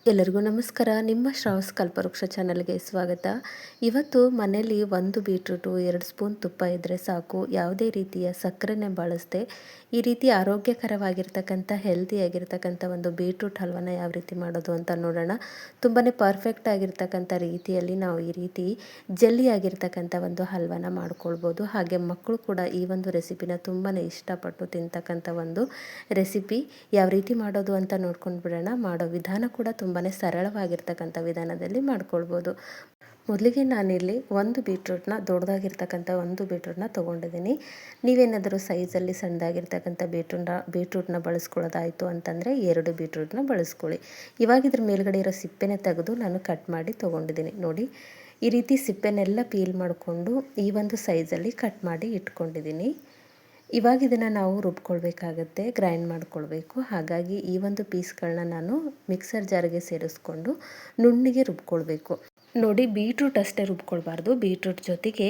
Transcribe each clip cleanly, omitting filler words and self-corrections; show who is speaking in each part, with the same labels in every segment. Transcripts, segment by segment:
Speaker 1: ಎಲ್ಲರಿಗೂ ನಮಸ್ಕಾರ. ನಿಮ್ಮ ಶ್ರಾವಸ್ ಕಲ್ಪವೃಕ್ಷ ಚಾನಲ್ಗೆ ಸ್ವಾಗತ. ಇವತ್ತು ಮನೆಯಲ್ಲಿ 1 ಬೀಟ್ರೂಟು 2 ಸ್ಪೂನ್ ತುಪ್ಪ ಇದ್ದರೆ ಸಾಕು. ಯಾವುದೇ ರೀತಿಯ ಸಕ್ಕರೆನೇ ಬಳಸದೆ ಈ ರೀತಿ ಆರೋಗ್ಯಕರವಾಗಿರ್ತಕ್ಕಂಥ ಹೆಲ್ತಿಯಾಗಿರ್ತಕ್ಕಂಥ ಒಂದು ಬೀಟ್ರೂಟ್ ಹಲ್ವನ ಯಾವ ರೀತಿ ಮಾಡೋದು ಅಂತ ನೋಡೋಣ. ತುಂಬಾ ಪರ್ಫೆಕ್ಟ್ ಆಗಿರ್ತಕ್ಕಂಥ ರೀತಿಯಲ್ಲಿ ನಾವು ಈ ರೀತಿ ಜೆಲ್ಲಿ ಆಗಿರ್ತಕ್ಕಂಥ ಒಂದು ಹಲ್ವನ ಮಾಡ್ಕೊಳ್ಬೋದು. ಹಾಗೆ ಮಕ್ಕಳು ಕೂಡ ಈ ಒಂದು ರೆಸಿಪಿನ ತುಂಬಾ ಇಷ್ಟಪಟ್ಟು ತಿಂತಕ್ಕಂಥ ಒಂದು ರೆಸಿಪಿ. ಯಾವ ರೀತಿ ಮಾಡೋದು ಅಂತ ನೋಡ್ಕೊಂಡು ಬಿಡೋಣ. ಮಾಡೋ ವಿಧಾನ ಕೂಡ ತುಂಬಾ ಸರಳವಾಗಿರ್ತಕ್ಕಂಥ ವಿಧಾನದಲ್ಲಿ ಮಾಡ್ಕೊಳ್ಬೋದು. ಮೊದಲಿಗೆ ನಾನಿಲ್ಲಿ ದೊಡ್ಡದಾಗಿರ್ತಕ್ಕಂಥ ಒಂದು ಬೀಟ್ರೂಟ್ನ ತೊಗೊಂಡಿದ್ದೀನಿ. ನೀವೇನಾದರೂ ಸೈಜಲ್ಲಿ ಸಣ್ಣದಾಗಿರ್ತಕ್ಕಂಥ ಬೀಟ್ರೂಟ್ನ ಬಳಸ್ಕೊಳ್ಳೋದಾಯಿತು ಅಂತಂದರೆ 2 ಬೀಟ್ರೂಟ್ನ ಬಳಸ್ಕೊಳ್ಳಿ. ಇವಾಗ ಇದ್ರ ಮೇಲ್ಗಡೆ ಇರೋ ಸಿಪ್ಪೆನ ತೆಗೆದು ನಾನು ಕಟ್ ಮಾಡಿ ತೊಗೊಂಡಿದ್ದೀನಿ. ನೋಡಿ, ಈ ರೀತಿ ಸಿಪ್ಪೆನೆಲ್ಲ ಪೀಲ್ ಮಾಡಿಕೊಂಡು ಈ ಒಂದು ಸೈಜಲ್ಲಿ ಕಟ್ ಮಾಡಿ ಇಟ್ಕೊಂಡಿದ್ದೀನಿ. ಇವಾಗ ಇದನ್ನು ನಾವು ರುಬ್ಕೊಳ್ಬೇಕಾಗತ್ತೆ, ಗ್ರೈಂಡ್ ಮಾಡ್ಕೊಳ್ಬೇಕು. ಹಾಗಾಗಿ ಈ ಒಂದು ಪೀಸ್ಗಳನ್ನ ನಾನು ಮಿಕ್ಸರ್ ಜಾರಿಗೆ ಸೇರಿಸ್ಕೊಂಡು ನುಣ್ಣಿಗೆ ರುಬ್ಕೊಳ್ಬೇಕು. ನೋಡಿ, ಬೀಟ್ರೂಟ್ ಅಷ್ಟೇ ರುಬ್ಕೊಳ್ಬಾರ್ದು. ಬೀಟ್ರೂಟ್ ಜೊತೆಗೆ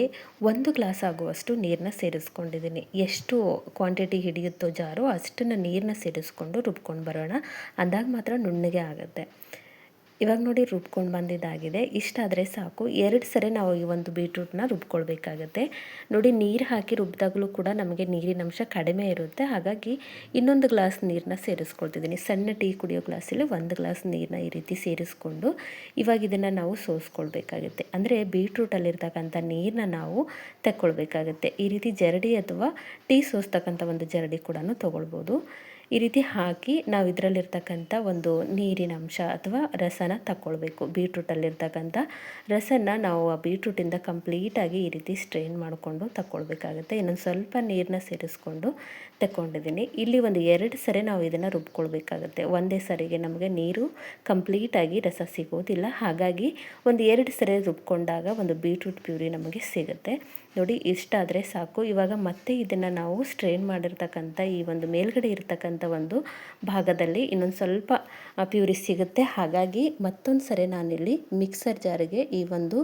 Speaker 1: 1 ಗ್ಲಾಸ್ ಆಗುವಷ್ಟು ನೀರನ್ನ ಸೇರಿಸ್ಕೊಂಡಿದ್ದೀನಿ. ಎಷ್ಟು ಕ್ವಾಂಟಿಟಿ ಹಿಡಿಯುತ್ತೋ ಜಾರು ಅಷ್ಟನ್ನು ನೀರನ್ನ ಸೇರಿಸ್ಕೊಂಡು ರುಬ್ಕೊಂಡು ಬರೋಣ. ಅಂದಾಗ ಮಾತ್ರ ನುಣ್ಣಗೆ ಆಗುತ್ತೆ. ಇವಾಗ ನೋಡಿ, ರುಬ್ಕೊಂಡು ಬಂದಿದ್ದಾಗಿದೆ. ಇಷ್ಟಾದರೆ ಸಾಕು. 2 ಸರಿ ನಾವು ಈ ಒಂದು ಬೀಟ್ರೂಟ್ನ ರುಬ್ಕೊಳ್ಬೇಕಾಗತ್ತೆ. ನೋಡಿ, ನೀರು ಹಾಕಿ ರುಬ್ಬಿದಾಗಲೂ ಕೂಡ ನಮಗೆ ನೀರಿನ ಅಂಶ ಕಡಿಮೆ ಇರುತ್ತೆ. ಹಾಗಾಗಿ ಇನ್ನೊಂದು ಗ್ಲಾಸ್ ನೀರನ್ನ ಸೇರಿಸ್ಕೊಳ್ತಿದ್ದೀನಿ. ಸಣ್ಣ ಟೀ ಕುಡಿಯೋ ಗ್ಲಾಸಲ್ಲಿ 1 ಗ್ಲಾಸ್ ನೀರನ್ನ ಈ ರೀತಿ ಸೇರಿಸ್ಕೊಂಡು ಇವಾಗ ಇದನ್ನು ನಾವು ಸೋಸ್ಕೊಳ್ಬೇಕಾಗುತ್ತೆ. ಅಂದರೆ ಬೀಟ್ರೂಟಲ್ಲಿರ್ತಕ್ಕಂಥ ನೀರನ್ನ ನಾವು ತಗೊಳ್ಬೇಕಾಗತ್ತೆ. ಈ ರೀತಿ ಜರಡಿ ಅಥವಾ ಟೀ ಸೋಸ್ತಕ್ಕಂಥ ಒಂದು ಜರಡಿ ಕೂಡ ತೊಗೊಳ್ಬೋದು. ಈ ರೀತಿ ಹಾಕಿ ನಾವು ಇದರಲ್ಲಿರ್ತಕ್ಕಂಥ ಒಂದು ನೀರಿನ ಅಂಶ ಅಥವಾ ರಸನ ತಗೊಳ್ಬೇಕು. ಬೀಟ್ರೂಟಲ್ಲಿರ್ತಕ್ಕಂಥ ರಸನ ನಾವು ಆ ಬೀಟ್ರೂಟಿಂದ ಕಂಪ್ಲೀಟಾಗಿ ಈ ರೀತಿ ಸ್ಟ್ರೈನ್ ಮಾಡಿಕೊಂಡು ತಗೊಳ್ಬೇಕಾಗುತ್ತೆ. ಇನ್ನೊಂದು ಸ್ವಲ್ಪ ನೀರನ್ನ ಸೇರಿಸ್ಕೊಂಡು ತಗೊಂಡಿದ್ದೀನಿ. ಇಲ್ಲಿ ಒಂದು 2 ಸರಿ ನಾವು ಇದನ್ನು ರುಬ್ಕೊಳ್ಬೇಕಾಗತ್ತೆ. ಒಂದೇ ಸರಿಗೆ ನಮಗೆ ನೀರು ಕಂಪ್ಲೀಟಾಗಿ ರಸ ಸಿಗೋದಿಲ್ಲ. ಹಾಗಾಗಿ ಒಂದು 2 ಸರಿ ರುಬ್ಕೊಂಡಾಗ ಒಂದು ಬೀಟ್ರೂಟ್ ಪ್ಯೂರಿ ನಮಗೆ ಸಿಗುತ್ತೆ. ನೋಡಿ, ಇಷ್ಟಾದರೆ ಸಾಕು. ಇವಾಗ ಮತ್ತೆ ಇದನ್ನು ನಾವು ಸ್ಟ್ರೈನ್ ಮಾಡಿರ್ತಕ್ಕಂಥ ಈ ಒಂದು ಮೇಲ್ಗಡೆ ಇರ್ತಕ್ಕಂಥ ಒಂದು ಭಾಗದಲ್ಲಿ ಇನ್ನೊಂದು ಸ್ವಲ್ಪ ಪ್ಯೂರಿ ಸಿಗುತ್ತೆ. ಹಾಗಾಗಿ ಮತ್ತೊಂದು ಸರಿ ನಾನಿಲ್ಲಿ ಮಿಕ್ಸರ್ ಜಾರಿಗೆ ಈ ಒಂದು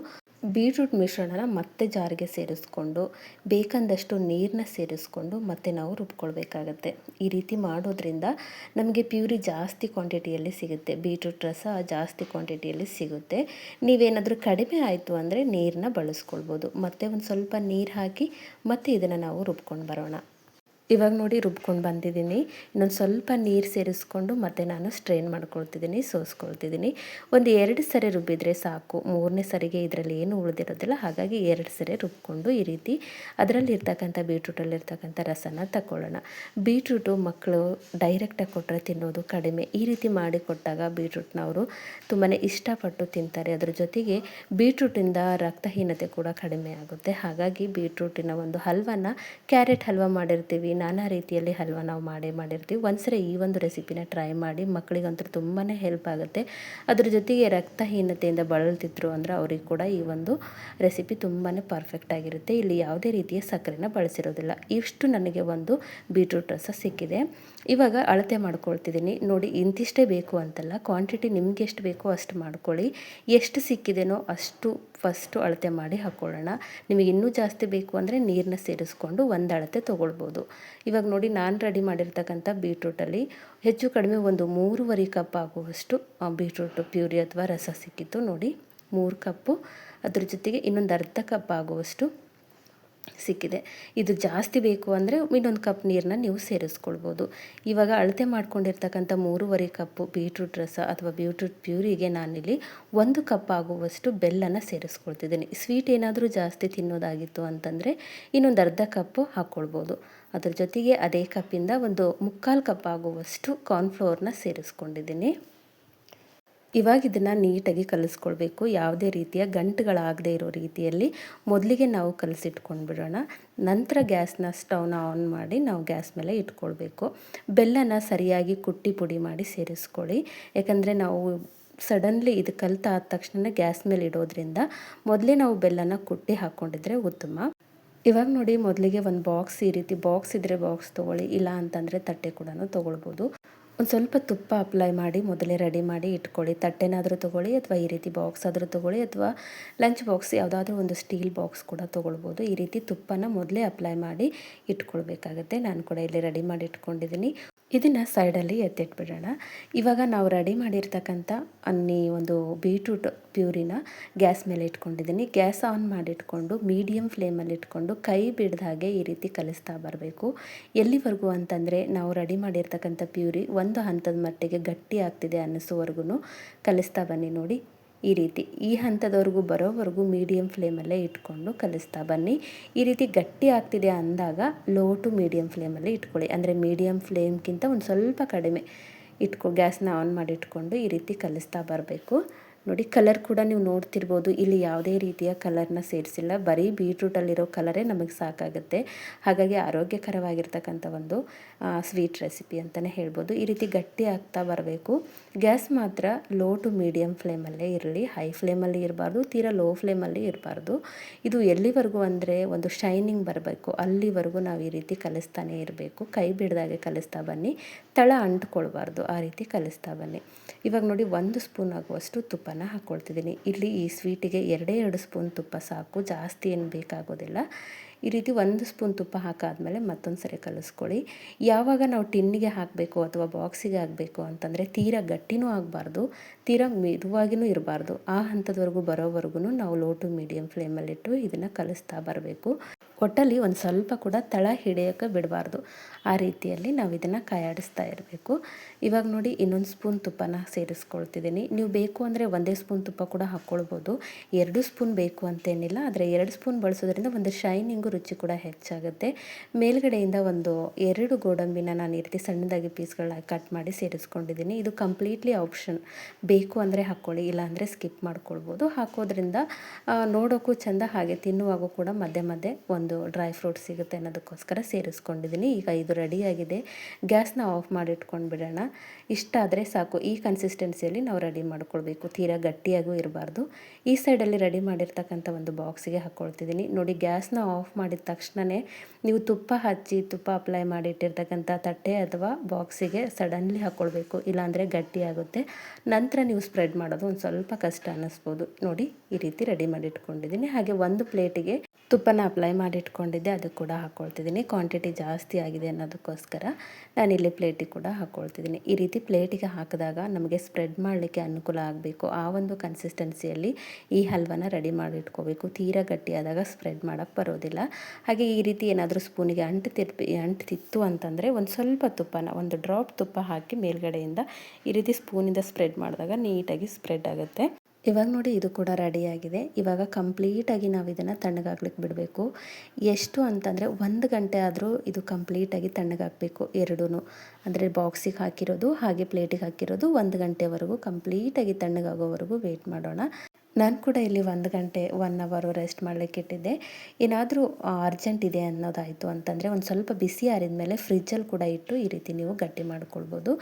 Speaker 1: ಬೀಟ್ರೂಟ್ ಮಿಶ್ರಣನ ಮತ್ತೆ ಜಾರಿಗೆ ಸೇರಿಸ್ಕೊಂಡು ಬೇಕಂದಷ್ಟು ನೀರನ್ನ ಸೇರಿಸ್ಕೊಂಡು ಮತ್ತೆ ನಾವು ರುಬ್ಕೊಳ್ಬೇಕಾಗತ್ತೆ. ಈ ರೀತಿ ಮಾಡೋದ್ರಿಂದ ನಮಗೆ ಪ್ಯೂರಿ ಜಾಸ್ತಿ ಕ್ವಾಂಟಿಟಿಯಲ್ಲಿ ಸಿಗುತ್ತೆ. ಬೀಟ್ರೂಟ್ ರಸ ಜಾಸ್ತಿ ಕ್ವಾಂಟಿಟಿಯಲ್ಲಿ ಸಿಗುತ್ತೆ. ನೀವೇನಾದರೂ ಕಡಿಮೆ ಆಯಿತು ಅಂದರೆ ನೀರನ್ನ ಬಳಸ್ಕೊಳ್ಬೋದು. ಮತ್ತೆ ಒಂದು ಸ್ವಲ್ಪ ನೀರು ಹಾಕಿ ಮತ್ತೆ ಇದನ್ನು ನಾವು ರುಬ್ಕೊಂಡು ಬರೋಣ. ಇವಾಗ ನೋಡಿ, ರುಬ್ಕೊಂಡು ಬಂದಿದ್ದೀನಿ. ಇನ್ನೊಂದು ಸ್ವಲ್ಪ ನೀರು ಸೇರಿಸ್ಕೊಂಡು ಮತ್ತೆ ನಾನು ಸ್ಟ್ರೈನ್ ಮಾಡ್ಕೊಳ್ತಿದ್ದೀನಿ, ಸೋಸ್ಕೊಳ್ತಿದ್ದೀನಿ. ಒಂದು 2 ಸರಿ ರುಬ್ಬಿದರೆ ಸಾಕು. 3ನೇ ಸರಿಗೆ ಇದರಲ್ಲಿ ಏನು ಉಳಿದಿರೋದಿಲ್ಲ. ಹಾಗಾಗಿ 2 ಸರಿ ರುಬ್ಕೊಂಡು ಈ ರೀತಿ ಅದರಲ್ಲಿರ್ತಕ್ಕಂಥ ಬೀಟ್ರೂಟಲ್ಲಿರ್ತಕ್ಕಂಥ ರಸನ ತಗೊಳ್ಳೋಣ. ಬೀಟ್ರೂಟು ಮಕ್ಕಳು ಡೈರೆಕ್ಟಾಗಿ ಕೊಟ್ಟರೆ ತಿನ್ನೋದು ಕಡಿಮೆ. ಈ ರೀತಿ ಮಾಡಿ ಕೊಟ್ಟಾಗ ಬೀಟ್ರೂಟ್ನ ಅವರು ತುಂಬಾ ಇಷ್ಟಪಟ್ಟು ತಿಂತಾರೆ. ಅದರ ಜೊತೆಗೆ ಬೀಟ್ರೂಟಿಂದ ರಕ್ತಹೀನತೆ ಕೂಡ ಕಡಿಮೆ ಆಗುತ್ತೆ. ಹಾಗಾಗಿ ಬೀಟ್ರೂಟಿನ ಒಂದು ಹಲ್ವನ, ಕ್ಯಾರೆಟ್ ಹಲ್ವ ಮಾಡಿರ್ತೀವಿ, ನಾನಾ ರೀತಿಯಲ್ಲಿ ಹಲ್ವ ನಾವು ಮಾಡಿರ್ತೀವಿ. ಒಂದ್ಸರಿ ಈ ಒಂದು ರೆಸಿಪಿನ ಟ್ರೈ ಮಾಡಿ. ಮಕ್ಕಳಿಗಂತೂ ತುಂಬಾ ಹೆಲ್ಪ್ ಆಗುತ್ತೆ. ಅದ್ರ ಜೊತೆಗೆ ರಕ್ತಹೀನತೆಯಿಂದ ಬಳಲ್ತಿದ್ರು ಅಂದರೆ ಅವ್ರಿಗೆ ಕೂಡ ಈ ಒಂದು ರೆಸಿಪಿ ತುಂಬಾ ಪರ್ಫೆಕ್ಟ್ ಆಗಿರುತ್ತೆ. ಇಲ್ಲಿ ಯಾವುದೇ ರೀತಿಯ ಸಕ್ಕರೆನ ಬಳಸಿರೋದಿಲ್ಲ. ಇಷ್ಟು ನನಗೆ ಒಂದು ಬೀಟ್ರೂಟ್ ರಸ ಸಿಕ್ಕಿದೆ. ಇವಾಗ ಅಳತೆ ಮಾಡ್ಕೊಳ್ತಿದ್ದೀನಿ. ನೋಡಿ, ಇಂತಿಷ್ಟೇ ಬೇಕು ಅಂತಲ್ಲ, ಕ್ವಾಂಟಿಟಿ ನಿಮ್ಗೆ ಎಷ್ಟು ಬೇಕೋ ಅಷ್ಟು ಮಾಡ್ಕೊಳ್ಳಿ. ಎಷ್ಟು ಸಿಕ್ಕಿದೆನೋ ಅಷ್ಟು ಫಸ್ಟು ಅಳತೆ ಮಾಡಿ ಹಾಕ್ಕೊಳ್ಳೋಣ. ನಿಮಗೆ ಇನ್ನೂ ಜಾಸ್ತಿ ಬೇಕು ಅಂದರೆ ನೀರನ್ನ ಸೇರಿಸ್ಕೊಂಡು ಒಂದು ಅಳತೆ ತೊಗೊಳ್ಬೋದು. ಇವಾಗ ನೋಡಿ, ನಾನು ರೆಡಿ ಮಾಡಿರ್ತಕ್ಕಂಥ ಬೀಟ್ರೂಟಲ್ಲಿ ಹೆಚ್ಚು ಕಡಿಮೆ ಒಂದು 3.5 ಕಪ್ ಆಗುವಷ್ಟು ಬೀಟ್ರೂಟ್ ಪ್ಯೂರಿ ಅಥವಾ ರಸ ಸಿಕ್ಕಿತ್ತು. ನೋಡಿ, 3 ಕಪ್ಪು. ಅದ್ರ ಜೊತೆಗೆ ಇನ್ನೊಂದು ಅರ್ಧ ಕಪ್ ಆಗುವಷ್ಟು ಸಿಕ್ಕಿದೆ. ಇದು ಜಾಸ್ತಿ ಬೇಕು ಅಂದರೆ ಇನ್ನೊಂದು ಕಪ್ ನೀರನ್ನ ನೀವು ಸೇರಿಸ್ಕೊಳ್ಬೋದು. ಇವಾಗ ಅಳತೆ ಮಾಡ್ಕೊಂಡಿರ್ತಕ್ಕಂಥ 3.5 ಕಪ್ಪು ಬೀಟ್ರೂಟ್ ರಸ ಅಥವಾ ಬೀಟ್ರೂಟ್ ಪ್ಯೂರಿಗೆ ನಾನಿಲ್ಲಿ 1 ಕಪ್ ಆಗುವಷ್ಟು ಬೆಲ್ಲನ ಸೇರಿಸ್ಕೊಳ್ತಿದ್ದೀನಿ. ಸ್ವೀಟ್ ಏನಾದರೂ ಜಾಸ್ತಿ ತಿನ್ನೋದಾಗಿತ್ತು ಅಂತಂದರೆ ಇನ್ನೊಂದು ಅರ್ಧ ಕಪ್ಪು ಹಾಕ್ಕೊಳ್ಬೋದು. ಅದ್ರ ಜೊತೆಗೆ ಅದೇ ಕಪ್ಪಿಂದ ಒಂದು 3/4 ಕಪ್ ಆಗುವಷ್ಟು ಕಾರ್ನ್ಫ್ಲೋರ್ನ ಸೇರಿಸ್ಕೊಂಡಿದ್ದೀನಿ. ಇವಾಗ ಇದನ್ನು ನೀಟಾಗಿ ಕಲಿಸ್ಕೊಳ್ಬೇಕು. ಯಾವುದೇ ರೀತಿಯ ಗಂಟುಗಳಾಗದೇ ಇರೋ ರೀತಿಯಲ್ಲಿ ಮೊದಲಿಗೆ ನಾವು ಕಲಸಿಟ್ಕೊಂಡು ಬಿಡೋಣ. ನಂತರ ಸ್ಟವ್ನ ಆನ್ ಮಾಡಿ ನಾವು ಗ್ಯಾಸ್ ಮೇಲೆ ಇಟ್ಕೊಳ್ಬೇಕು. ಬೆಲ್ಲನ ಸರಿಯಾಗಿ ಕುಟ್ಟಿ ಪುಡಿ ಮಾಡಿ ಸೇರಿಸ್ಕೊಳ್ಳಿ. ಯಾಕಂದರೆ ನಾವು ಸಡನ್ಲಿ ಇದು ಕಲಿತಾದ ತಕ್ಷಣ ಗ್ಯಾಸ್ ಮೇಲೆ ಇಡೋದ್ರಿಂದ ಮೊದಲೇ ನಾವು ಬೆಲ್ಲನ ಕುಟ್ಟಿ ಹಾಕ್ಕೊಂಡಿದ್ರೆ ಉತ್ತಮ. ಇವಾಗ ನೋಡಿ, ಮೊದಲಿಗೆ ಒಂದು ಬಾಕ್ಸ್, ಈ ರೀತಿ ಬಾಕ್ಸ್ ಇದ್ದರೆ ಬಾಕ್ಸ್ ತೊಗೊಳ್ಳಿ, ಇಲ್ಲ ಅಂತಂದರೆ ತಟ್ಟೆ ಕೂಡ ತೊಗೊಳ್ಬೋದು. ಒಂದು ಸ್ವಲ್ಪ ತುಪ್ಪ ಅಪ್ಲೈ ಮಾಡಿ ಮೊದಲೇ ರೆಡಿ ಮಾಡಿ ಇಟ್ಕೊಳ್ಳಿ. ತಟ್ಟೆನಾದರೂ ತೊಗೊಳ್ಳಿ ಅಥವಾ ಈ ರೀತಿ ಬಾಕ್ಸ್ ಆದರೂ ತೊಗೊಳ್ಳಿ ಅಥವಾ ಲಂಚ್ ಬಾಕ್ಸ್ ಯಾವುದಾದ್ರೂ ಒಂದು ಸ್ಟೀಲ್ ಬಾಕ್ಸ್ ಕೂಡ ತೊಗೊಳ್ಬೋದು. ಈ ರೀತಿ ತುಪ್ಪನ ಮೊದಲೇ ಅಪ್ಲೈ ಮಾಡಿ ಇಟ್ಕೊಳ್ಬೇಕಾಗತ್ತೆ. ನಾನು ಕೂಡ ಇಲ್ಲಿ ರೆಡಿ ಮಾಡಿ ಇಟ್ಕೊಂಡಿದ್ದೀನಿ. ಇದನ್ನು ಸೈಡಲ್ಲಿ ಎತ್ತಿಟ್ಬಿಡೋಣ. ಇವಾಗ ನಾವು ರೆಡಿ ಮಾಡಿರ್ತಕ್ಕಂಥ ಒಂದು ಬೀಟ್ರೂಟ್ ಪ್ಯೂರಿನ ಗ್ಯಾಸ್ ಮೇಲೆ ಇಟ್ಕೊಂಡಿದ್ದೀನಿ. ಗ್ಯಾಸ್ ಆನ್ ಮಾಡಿಟ್ಕೊಂಡು ಮೀಡಿಯಮ್ ಫ್ಲೇಮಲ್ಲಿ ಇಟ್ಕೊಂಡು ಕೈ ಬಿಡ್ದ ಹಾಗೆ ಈ ರೀತಿ ಕಲಿಸ್ತಾ ಬರಬೇಕು. ಎಲ್ಲಿವರೆಗೂ ಅಂತಂದರೆ ನಾವು ರೆಡಿ ಮಾಡಿರ್ತಕ್ಕಂಥ ಪ್ಯೂರಿ ಒಂದು ಹಂತದ ಮಟ್ಟಿಗೆ ಗಟ್ಟಿ ಆಗ್ತಿದೆ ಅನ್ನಿಸೋವರೆಗೂ ಕಲಿಸ್ತಾ ಬನ್ನಿ. ನೋಡಿ ಈ ರೀತಿ ಈ ಹಂತದವರೆಗೂ ಬರೋವರೆಗೂ ಮೀಡಿಯಮ್ ಫ್ಲೇಮಲ್ಲೇ ಇಟ್ಕೊಂಡು ಕಲಿಸ್ತಾ ಬನ್ನಿ. ಈ ರೀತಿ ಗಟ್ಟಿ ಆಗ್ತಿದೆ ಅಂದಾಗ ಲೋ ಟು ಮೀಡಿಯಮ್ ಫ್ಲೇಮಲ್ಲಿ ಇಟ್ಕೊಳ್ಳಿ. ಅಂದರೆ ಮೀಡಿಯಮ್ ಫ್ಲೇಮ್ಗಿಂತ ಒಂದು ಸ್ವಲ್ಪ ಕಡಿಮೆ ಗ್ಯಾಸ್ನ ಆನ್ ಮಾಡಿ ಇಟ್ಕೊಂಡು ಈ ರೀತಿ ಕಲಿಸ್ತಾ ಬರಬೇಕು. ನೋಡಿ ಕಲರ್ ಕೂಡ ನೀವು ನೋಡ್ತಿರ್ಬೋದು, ಇಲ್ಲಿ ಯಾವುದೇ ರೀತಿಯ ಕಲರ್ನ ಸೇರಿಸಿಲ್ಲ, ಬರೀ ಬೀಟ್ರೂಟಲ್ಲಿರೋ ಕಲರೇ ನಮಗೆ ಸಾಕಾಗುತ್ತೆ. ಹಾಗಾಗಿ ಆರೋಗ್ಯಕರವಾಗಿರ್ತಕ್ಕಂಥ ಒಂದು ಸ್ವೀಟ್ ರೆಸಿಪಿ ಅಂತಲೇ ಹೇಳ್ಬೋದು. ಈ ರೀತಿ ಗಟ್ಟಿ ಆಗ್ತಾ ಬರಬೇಕು. ಗ್ಯಾಸ್ ಮಾತ್ರ ಲೋ ಟು ಮೀಡಿಯಮ್ ಫ್ಲೇಮಲ್ಲೇ ಇರಲಿ, ಹೈ ಫ್ಲೇಮಲ್ಲಿ ಇರಬಾರ್ದು, ತೀರಾ ಲೋ ಫ್ಲೇಮಲ್ಲಿ ಇರಬಾರ್ದು. ಇದು ಎಲ್ಲಿವರೆಗೂ ಅಂದರೆ ಒಂದು ಶೈನಿಂಗ್ ಬರಬೇಕು, ಅಲ್ಲಿವರೆಗೂ ನಾವು ಈ ರೀತಿ ಕಲಿಸ್ತಾನೆ ಇರಬೇಕು. ಕೈ ಬಿಡ್ದಾಗೆ ಕಲಿಸ್ತಾ ಬನ್ನಿ, ತಳ ಅಂಟ್ಕೊಳ್ಬಾರ್ದು, ಆ ರೀತಿ ಕಲಿಸ್ತಾ ಬನ್ನಿ. ಇವಾಗ ನೋಡಿ 1 ಸ್ಪೂನ್ ಆಗುವಷ್ಟು ತುಪ್ಪನ ಹಾಕ್ಕೊಳ್ತಿದ್ದೀನಿ. ಇಲ್ಲಿ ಈ ಸ್ವೀಟಿಗೆ 2 ಸ್ಪೂನ್ ತುಪ್ಪ ಸಾಕು, ಜಾಸ್ತಿ ಏನು ಬೇಕಾಗೋದಿಲ್ಲ. ಈ ರೀತಿ 1 ಸ್ಪೂನ್ ತುಪ್ಪ ಹಾಕಾದ್ಮೇಲೆ ಮತ್ತೊಂದು ಸರಿ ಕಲಿಸ್ಕೊಳ್ಳಿ. ಯಾವಾಗ ನಾವು ಟಿನ್ನಿಗೆ ಹಾಕಬೇಕು ಅಥವಾ ಬಾಕ್ಸಿಗೆ ಹಾಕಬೇಕು ಅಂತಂದರೆ ತೀರಾ ಗಟ್ಟಿನೂ ಆಗಬಾರ್ದು, ತೀರಾ ಮೆದುವಾಗಿಯೂ ಇರಬಾರ್ದು. ಆ ಹಂತದವರೆಗೂ ಬರೋವರೆಗೂ ನಾವು ಲೋ ಟು ಮೀಡಿಯಮ್ ಫ್ಲೇಮಲ್ಲಿಟ್ಟು ಇದನ್ನು ಕಲಿಸ್ತಾ ಬರಬೇಕು. ಒಟ್ಟಲ್ಲಿ ಒಂದು ಸ್ವಲ್ಪ ಕೂಡ ತಳ ಹಿಡಿಯೋಕ್ಕೆ ಬಿಡಬಾರ್ದು. ಆ ರೀತಿಯಲ್ಲಿ ನಾವು ಇದನ್ನು ಕಾಯಾಡಿಸ್ತಾ ಇರಬೇಕು. ಇವಾಗ ನೋಡಿ ಇನ್ನೊಂದು ಸ್ಪೂನ್ ತುಪ್ಪನ ಸೇರಿಸ್ಕೊಳ್ತಿದ್ದೀನಿ. ನೀವು ಬೇಕು ಅಂದರೆ 1 ಸ್ಪೂನ್ ತುಪ್ಪ ಕೂಡ ಹಾಕ್ಕೊಳ್ಬೋದು. 2 ಸ್ಪೂನ್ ಬೇಕು ಅಂತೇನಿಲ್ಲ, ಆದರೆ 2 ಸ್ಪೂನ್ ಬಳಸೋದ್ರಿಂದ ಒಂದು ಶೈನಿಂಗು, ರುಚಿ ಕೂಡ ಹೆಚ್ಚಾಗುತ್ತೆ. ಮೇಲ್ಗಡೆಯಿಂದ 2 ಗೋಡಂಬಿನ ನಾನು ಈ ರೀತಿ ಸಣ್ಣದಾಗಿ ಪೀಸ್ಗಳಾಗಿ ಕಟ್ ಮಾಡಿ ಸೇರಿಸ್ಕೊಂಡಿದ್ದೀನಿ. ಇದು ಕಂಪ್ಲೀಟ್ಲಿ ಆಪ್ಷನ್, ಬೇಕು ಅಂದರೆ ಹಾಕ್ಕೊಳ್ಳಿ, ಇಲ್ಲಾಂದರೆ ಸ್ಕಿಪ್ ಮಾಡ್ಕೊಳ್ಬೋದು. ಹಾಕೋದ್ರಿಂದ ನೋಡೋಕ್ಕೂ ಚೆಂದ, ಹಾಗೆ ತಿನ್ನುವಾಗೂ ಕೂಡ ಮಧ್ಯೆ ಮಧ್ಯೆ ಒಂದು ಡ್ರೈ ಫ್ರೂಟ್ ಸಿಗುತ್ತೆ ಅನ್ನೋದಕ್ಕೋಸ್ಕರ ಸೇರಿಸ್ಕೊಂಡಿದ್ದೀನಿ. ಈಗ ಇದು ರೆಡಿಯಾಗಿದೆ. ಗ್ಯಾಸ್ನ ಆಫ್ ಮಾಡಿಟ್ಕೊಂಡು ಬಿಡೋಣ. ಇಷ್ಟ ಆದರೆ ಸಾಕು. ಈ ಕನ್ಸಿಸ್ಟೆನ್ಸಿಯಲ್ಲಿ ನಾವು ರೆಡಿ ಮಾಡ್ಕೊಳ್ಬೇಕು, ತೀರಾ ಗಟ್ಟಿಯಾಗೂ ಇರಬಾರ್ದು. ಈ ಸೈಡಲ್ಲಿ ರೆಡಿ ಮಾಡಿರ್ತಕ್ಕಂಥ ಒಂದು ಬಾಕ್ಸಿಗೆ ಹಾಕ್ಕೊಳ್ತಿದ್ದೀನಿ. ನೋಡಿ ಗ್ಯಾಸ್ನ ಆಫ್ ಮಾಡಿದ ತಕ್ಷಣವೇ ನೀವು ತುಪ್ಪ ಅಪ್ಲೈ ಮಾಡಿಟ್ಟಿರ್ತಕ್ಕಂಥ ತಟ್ಟೆ ಅಥವಾ ಬಾಕ್ಸಿಗೆ ಸಡನ್ಲಿ ಹಾಕ್ಕೊಳ್ಬೇಕು, ಇಲ್ಲಾಂದರೆ ಗಟ್ಟಿಯಾಗುತ್ತೆ. ನಂತರ ನೀವು ಸ್ಪ್ರೆಡ್ ಮಾಡೋದು ಒಂದು ಸ್ವಲ್ಪ ಕಷ್ಟ ಅನ್ನಿಸ್ಬೋದು. ನೋಡಿ ಈ ರೀತಿ ರೆಡಿ ಮಾಡಿಟ್ಕೊಂಡಿದ್ದೀನಿ. ಹಾಗೆ ಒಂದು ಪ್ಲೇಟಿಗೆ ತುಪ್ಪನ ಅಪ್ಲೈ ಮಾಡಿಟ್ಕೊಂಡಿದ್ದೆ, ಅದು ಕೂಡ ಹಾಕ್ಕೊಳ್ತಿದ್ದೀನಿ. ಕ್ವಾಂಟಿಟಿ ಜಾಸ್ತಿ ಆಗಿದೆ ಅನ್ನೋದಕ್ಕೋಸ್ಕರ ನಾನಿಲ್ಲಿ ಪ್ಲೇಟಿಗೆ ಕೂಡ ಹಾಕ್ಕೊಳ್ತಿದ್ದೀನಿ. ಈ ರೀತಿ ಪ್ಲೇಟಿಗೆ ಹಾಕಿದಾಗ ನಮಗೆ ಸ್ಪ್ರೆಡ್ ಮಾಡಲಿಕ್ಕೆ ಅನುಕೂಲ ಆಗಬೇಕು. ಆ ಒಂದು ಕನ್ಸಿಸ್ಟೆನ್ಸಿಯಲ್ಲಿ ಈ ಹಲ್ವನ ರೆಡಿ ಮಾಡಿ ಇಟ್ಕೋಬೇಕು. ತೀರಾ ಗಟ್ಟಿಯಾದಾಗ ಸ್ಪ್ರೆಡ್ ಮಾಡೋಕ್ಕೆ ಬರೋದಿಲ್ಲ. ಹಾಗೆ ಈ ರೀತಿ ಏನಾದರೂ ಸ್ಪೂನಿಗೆ ಅಂಟ್ತಿತ್ತು ಅಂತಂದರೆ ಒಂದು ಸ್ವಲ್ಪ ತುಪ್ಪನ, ಒಂದು ಡ್ರಾಪ್ ತುಪ್ಪ ಹಾಕಿ ಮೇಲ್ಗಡೆಯಿಂದ ಈ ರೀತಿ ಸ್ಪೂನಿಂದ ಸ್ಪ್ರೆಡ್ ಮಾಡಿದಾಗ ನೀಟಾಗಿ ಸ್ಪ್ರೆಡ್ ಆಗುತ್ತೆ. ಇವಾಗ ನೋಡಿ ಇದು ಕೂಡ ರೆಡಿಯಾಗಿದೆ. ಇವಾಗ ಕಂಪ್ಲೀಟಾಗಿ ನಾವು ಇದನ್ನು ತಣ್ಣಗಾಗ್ಲಿಕ್ಕೆ ಬಿಡಬೇಕು. ಎಷ್ಟು ಅಂತಂದರೆ 1 ಗಂಟೆ ಆದರೂ ಇದು ಕಂಪ್ಲೀಟಾಗಿ ತಣ್ಣಗಾಗಬೇಕು. ಎರಡೂ ಅಂದರೆ ಬಾಕ್ಸಿಗೆ ಹಾಕಿರೋದು ಹಾಗೆ ಪ್ಲೇಟಿಗೆ ಹಾಕಿರೋದು 1 ಗಂಟೆವರೆಗೂ ಕಂಪ್ಲೀಟಾಗಿ ತಣ್ಣಗಾಗೋವರೆಗೂ ವೆಯ್ಟ್ ಮಾಡೋಣ. ನಾನು ಕೂಡ ಇಲ್ಲಿ 1 ಗಂಟೆ 1 ಅವರು ರೆಸ್ಟ್ ಮಾಡಲಿಕ್ಕೆ ಇಟ್ಟಿದ್ದೆ. ಏನಾದರೂ ಅರ್ಜೆಂಟ್ ಇದೆ ಅನ್ನೋದಾಯಿತು ಅಂತಂದರೆ ಒಂದು ಸ್ವಲ್ಪ ಬಿಸಿ ಆರಿದ ಮೇಲೆ ಫ್ರಿಜ್ಜಲ್ಲಿ ಕೂಡ ಇಟ್ಟು ಈ ರೀತಿ ನೀವು ಗಟ್ಟಿ ಮಾಡ್ಕೊಳ್ಬೋದು.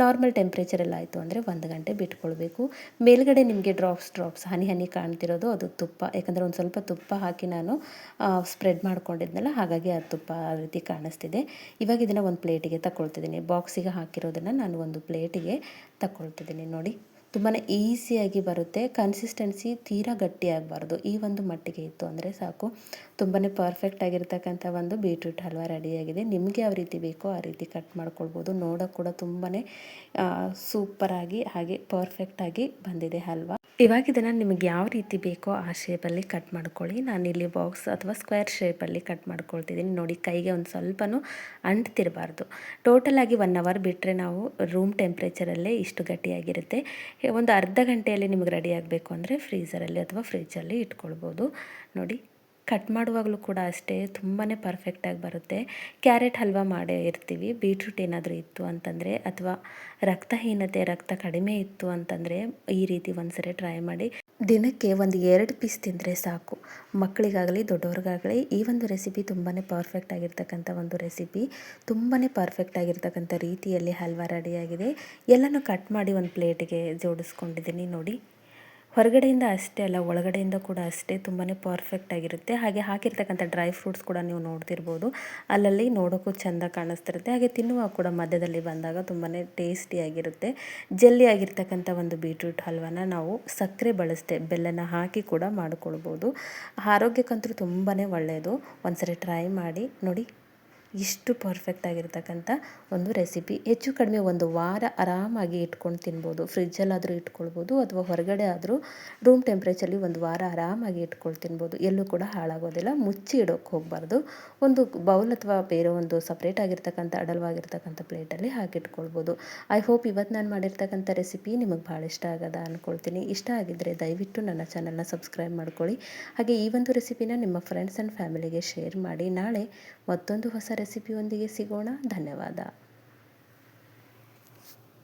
Speaker 1: ನಾರ್ಮಲ್ ಟೆಂಪ್ರೇಚರಲ್ಲಿ ಆಯಿತು ಅಂದರೆ 1 ಗಂಟೆ ಬಿಟ್ಕೊಳ್ಬೇಕು. ಮೇಲ್ಗಡೆ ನಿಮಗೆ ಡ್ರಾಪ್ಸ್ ಹನಿ ಕಾಣ್ತಿರೋದು ಅದು ತುಪ್ಪ, ಯಾಕಂದರೆ ಒಂದು ಸ್ವಲ್ಪ ತುಪ್ಪ ಹಾಕಿ ನಾನು ಸ್ಪ್ರೆಡ್ ಮಾಡ್ಕೊಂಡಿದ್ನಲ್ಲ, ಹಾಗಾಗಿ ಆ ತುಪ್ಪ ಆ ರೀತಿ ಕಾಣಿಸ್ತಿದೆ. ಇವಾಗ ಇದನ್ನು ಒಂದು ಪ್ಲೇಟಿಗೆ ತಗೊಳ್ತಿದ್ದೀನಿ. ಬಾಕ್ಸಿಗೆ ಹಾಕಿರೋದನ್ನು ನಾನು ಒಂದು ಪ್ಲೇಟಿಗೆ ತಗೊಳ್ತಿದ್ದೀನಿ. ನೋಡಿ ತುಂಬಾ ಈಸಿಯಾಗಿ ಬರುತ್ತೆ. ಕನ್ಸಿಸ್ಟೆನ್ಸಿ ತೀರಾ ಗಟ್ಟಿಯಾಗಬಾರ್ದು, ಈ ಒಂದು ಮಟ್ಟಿಗೆ ಇತ್ತು ಅಂದರೆ ಸಾಕು. ತುಂಬಾ ಪರ್ಫೆಕ್ಟ್ ಆಗಿರ್ತಕ್ಕಂಥ ಒಂದು ಬೀಟ್ರೂಟ್ ಹಲ್ವ ರೆಡಿಯಾಗಿದೆ. ನಿಮಗೆ ಯಾವ ರೀತಿ ಬೇಕೋ ಆ ರೀತಿ ಕಟ್ ಮಾಡ್ಕೊಳ್ಬೋದು. ನೋಡೋಕ್ಕೆ ಕೂಡ ತುಂಬಾ ಸೂಪರಾಗಿ ಹಾಗೆ ಪರ್ಫೆಕ್ಟಾಗಿ ಬಂದಿದೆ ಹಲ್ವ. ಇವಾಗ ಇದನ್ನು ನಿಮಗೆ ಯಾವ ರೀತಿ ಬೇಕೋ ಆ ಶೇಪಲ್ಲಿ ಕಟ್ ಮಾಡ್ಕೊಳ್ಳಿ. ನಾನಿಲ್ಲಿ ಬಾಕ್ಸ್ ಅಥವಾ ಸ್ಕ್ವೇರ್ ಶೇಪಲ್ಲಿ ಕಟ್ ಮಾಡ್ಕೊಳ್ತಿದ್ದೀನಿ. ನೋಡಿ ಕೈಗೆ ಒಂದು ಸ್ವಲ್ಪನೂ ಅಂಟ್ತಿರಬಾರ್ದು. ಟೋಟಲಾಗಿ 1 ಅವರ್ ಬಿಟ್ಟರೆ ನಾವು ರೂಮ್ ಟೆಂಪ್ರೇಚರಲ್ಲೇ ಇಷ್ಟು ಗಟ್ಟಿಯಾಗಿರುತ್ತೆ. ಒಂದು ಅರ್ಧ ಗಂಟೆಯಲ್ಲಿ ನಿಮಗೆ ರೆಡಿ ಆಗಬೇಕು ಅಂದರೆ ಫ್ರೀಝರಲ್ಲಿ ಅಥವಾ ಫ್ರಿಜ್ಜಲ್ಲಿ ಇಟ್ಕೊಳ್ಬೋದು. ನೋಡಿ ಕಟ್ ಮಾಡುವಾಗಲೂ ಕೂಡ ಅಷ್ಟೇ ತುಂಬಾ ಪರ್ಫೆಕ್ಟಾಗಿ ಬರುತ್ತೆ. ಕ್ಯಾರೆಟ್ ಹಲ್ವ ಮಾಡೇ ಇರ್ತೀವಿ. ಬೀಟ್ರೂಟ್ ಏನಾದರೂ ಇತ್ತು ಅಂತಂದರೆ ಅಥವಾ ರಕ್ತ ಕಡಿಮೆ ಇತ್ತು ಅಂತಂದರೆ ಈ ರೀತಿ ಒಂದ್ಸರಿ ಟ್ರೈ ಮಾಡಿ. ದಿನಕ್ಕೆ ಒಂದು 2 ಪೀಸ್ ತಿಂದರೆ ಸಾಕು. ಮಕ್ಕಳಿಗಾಗಲಿ ದೊಡ್ಡವ್ರಿಗಾಗಲಿ ಈ ಒಂದು ರೆಸಿಪಿ ತುಂಬಾ ಪರ್ಫೆಕ್ಟ್ ಆಗಿರ್ತಕ್ಕಂಥ ಒಂದು ರೆಸಿಪಿ. ತುಂಬಾ ಪರ್ಫೆಕ್ಟ್ ಆಗಿರ್ತಕ್ಕಂಥ ರೀತಿಯಲ್ಲಿ ಹಲ್ವ ರೆಡಿಯಾಗಿದೆ. ಎಲ್ಲನೂ ಕಟ್ ಮಾಡಿ ಒಂದು ಪ್ಲೇಟಿಗೆ ಜೋಡಿಸ್ಕೊಂಡಿದ್ದೀನಿ. ನೋಡಿ ಹೊರಗಡೆಯಿಂದ ಅಷ್ಟೇ ಅಲ್ಲ, ಒಳಗಡೆಯಿಂದ ಕೂಡ ಅಷ್ಟೇ ತುಂಬಾ ಪರ್ಫೆಕ್ಟ್ ಆಗಿರುತ್ತೆ. ಹಾಗೆ ಹಾಕಿರ್ತಕ್ಕಂಥ ಡ್ರೈ ಫ್ರೂಟ್ಸ್ ಕೂಡ ನೀವು ನೋಡ್ತಿರ್ಬೋದು, ಅಲ್ಲಲ್ಲಿ ನೋಡೋಕ್ಕೂ ಚೆಂದ ಕಾಣಿಸ್ತಿರುತ್ತೆ. ಹಾಗೆ ತಿನ್ನುವಾಗ ಕೂಡ ಮಧ್ಯದಲ್ಲಿ ಬಂದಾಗ ತುಂಬಾ ಟೇಸ್ಟಿಯಾಗಿರುತ್ತೆ. ಜೆಲ್ಲಿ ಆಗಿರ್ತಕ್ಕಂಥ ಒಂದು ಬೀಟ್ರೂಟ್ ಹಲ್ವನ ನಾವು ಸಕ್ಕರೆ ಬಳಸದೆ ಬೆಲ್ಲನ ಹಾಕಿ ಕೂಡ ಮಾಡ್ಕೊಳ್ಬೋದು. ಆರೋಗ್ಯಕ್ಕಂತೂ ತುಂಬಾ ಒಳ್ಳೆಯದು. ಒಂದ್ಸರಿ ಟ್ರೈ ಮಾಡಿ ನೋಡಿ. ಇಷ್ಟು ಪರ್ಫೆಕ್ಟ್ ಆಗಿರ್ತಕ್ಕಂಥ ಒಂದು ರೆಸಿಪಿ. ಹೆಚ್ಚು ಕಡಿಮೆ ಒಂದು ವಾರ ಆರಾಮಾಗಿ ಇಟ್ಕೊಂಡು ತಿನ್ಬೋದು. ಫ್ರಿಜ್ಜಲ್ಲಾದರೂ ಇಟ್ಕೊಳ್ಬೋದು ಅಥವಾ ಹೊರಗಡೆ ಆದರೂ ರೂಮ್ ಟೆಂಪ್ರೇಚರ್ಲಿ ಒಂದು ವಾರ ಆರಾಮಾಗಿ ಇಟ್ಕೊಂಡು ತಿನ್ಬೋದು. ಎಲ್ಲೂ ಕೂಡ ಹಾಳಾಗೋದಿಲ್ಲ. ಮುಚ್ಚಿ ಇಡೋಕ್ಕೆ ಹೋಗಬಾರ್ದು. ಒಂದು ಬೌಲ್ ಅಥವಾ ಬೇರೆ ಒಂದು ಸಪ್ರೇಟ್ ಆಗಿರ್ತಕ್ಕಂಥ ಅಡಲ್ವಾಗಿರ್ತಕ್ಕಂಥ ಪ್ಲೇಟಲ್ಲಿ ಹಾಕಿಟ್ಕೊಳ್ಬೋದು. ಐ ಹೋಪ್ ಇವತ್ತು ನಾನು ಮಾಡಿರ್ತಕ್ಕಂಥ ರೆಸಿಪಿ ನಿಮಗೆ ಭಾಳ ಇಷ್ಟ ಆಗದ ಅಂದ್ಕೊಳ್ತೀನಿ. ಇಷ್ಟ ಆಗಿದ್ದರೆ ದಯವಿಟ್ಟು ನನ್ನ ಚಾನಲ್ನ ಸಬ್ಸ್ಕ್ರೈಬ್ ಮಾಡ್ಕೊಳ್ಳಿ. ಹಾಗೆ ಈ ಒಂದು ರೆಸಿಪಿನ ನಿಮ್ಮ ಫ್ರೆಂಡ್ಸ್ ಆ್ಯಂಡ್ ಫ್ಯಾಮಿಲಿಗೆ ಶೇರ್ ಮಾಡಿ. ನಾಳೆ ಮತ್ತೊಂದು ಹೊಸ ರೆಸಿಪಿಯೊಂದಿಗೆ ಸಿಗೋಣ. ಧನ್ಯವಾದ.